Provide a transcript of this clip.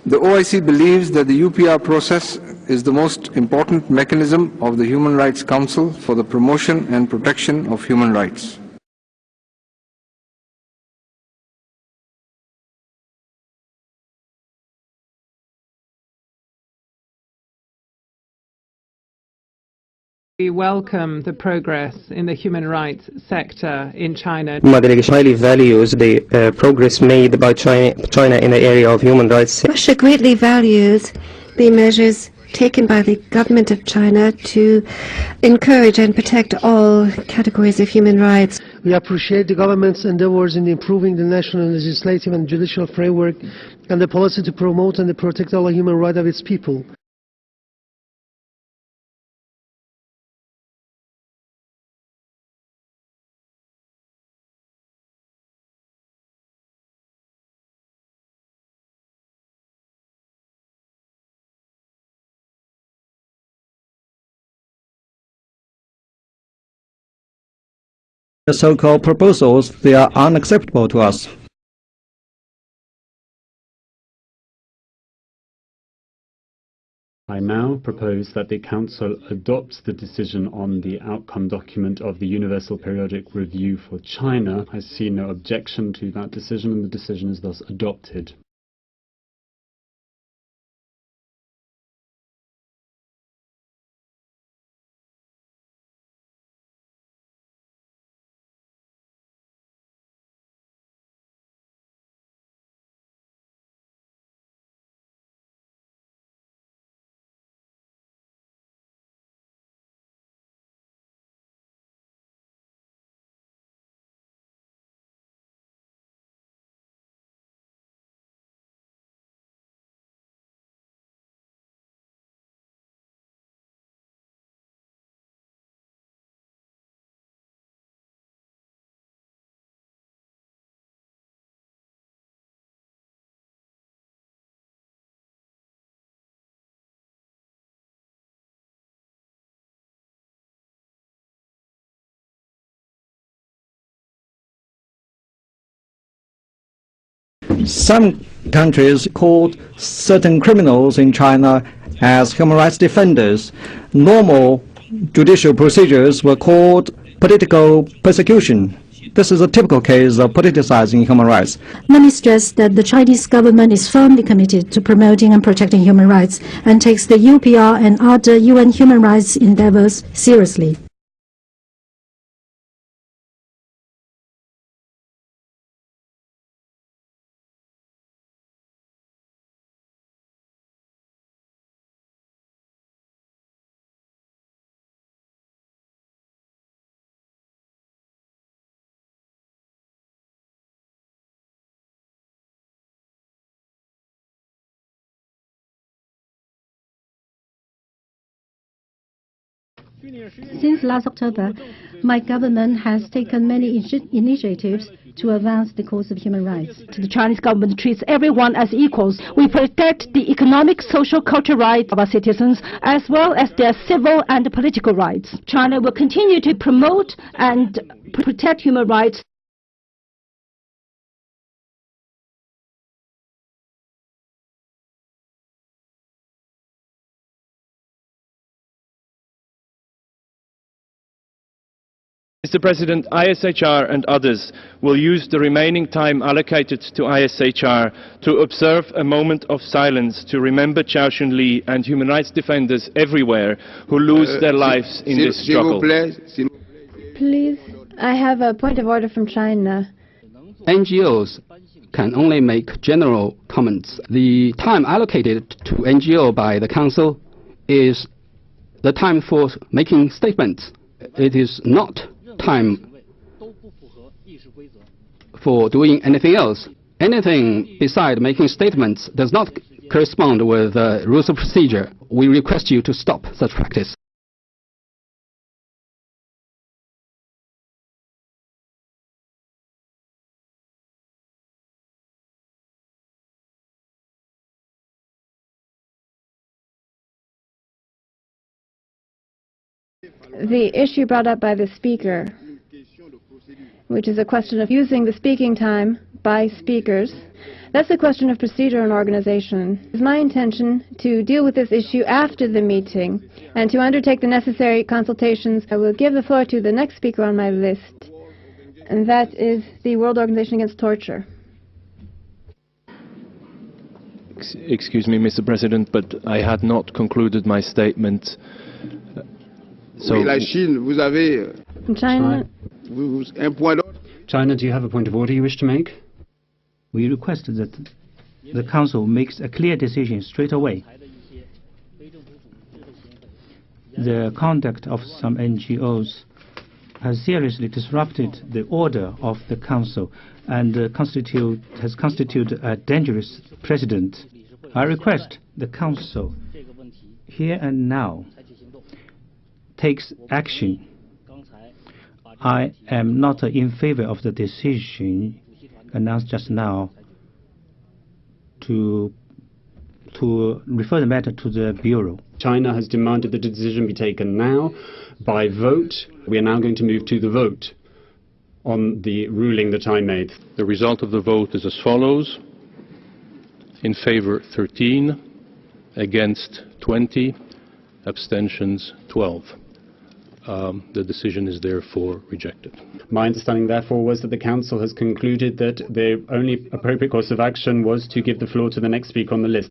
The OIC believes that the UPR process is the most important mechanism of the Human Rights Council for the promotion and protection of human rights. We welcome the progress in the human rights sector in China. My delegation highly values the progress made by China in the area of human rights. Russia greatly values the measures taken by the government of China to encourage and protect all categories of human rights. We appreciate the government's endeavors in improving the national legislative and judicial framework and the policy to promote and protect all human rights of its people. The so-called proposals, they are unacceptable to us. I now propose that the Council adopts the decision on the outcome document of the Universal Periodic Review for China. I see no objection to that decision, and the decision is thus adopted. Some countries called certain criminals in China as human rights defenders. Normal judicial procedures were called political persecution. This is a typical case of politicizing human rights. Let me stress that the Chinese government is firmly committed to promoting and protecting human rights and takes the UPR and other UN human rights endeavors seriously. Since last October, my government has taken many initiatives to advance the cause of human rights. The Chinese government treats everyone as equals. We protect the economic, social, cultural rights of our citizens, as well as their civil and political rights. China will continue to promote and protect human rights. Mr. President, ISHR and others will use the remaining time allocated to ISHR to observe a moment of silence to remember Shunli and human rights defenders everywhere who lose their lives in this struggle. Please, I have a point of order from China. NGOs can only make general comments. The time allocated to NGO by the Council is the time for making statements. It is not time for doing anything else. Anything beside making statements does not correspond with rules of procedure. We request you to stop such practice. The issue brought up by the speaker, which is a question of using the speaking time by speakers. That's a question of procedure and organization. It's my intention to deal with this issue after the meeting and to undertake the necessary consultations. I will give the floor to the next speaker on my list, and that is the World Organization Against Torture. Excuse me, Mr. President, but I had not concluded my statement. La Chine, vous avez China. Un point d'ordre. China, do you have a point of order you wish to make? We request that the Council makes a clear decision straight away. The conduct of some NGOs has seriously disrupted the order of the Council and has constituted a dangerous precedent. I request the Council here and now takes action. I am not in favor of the decision announced just now to refer the matter to the Bureau. China has demanded that the decision be taken now by vote. We are now going to move to the vote on the ruling that I made. The result of the vote is as follows. In favor 13, against 20, abstentions 12. The decision is therefore rejected. My understanding, therefore, was that the Council has concluded that the only appropriate course of action was to give the floor to the next speaker on the list.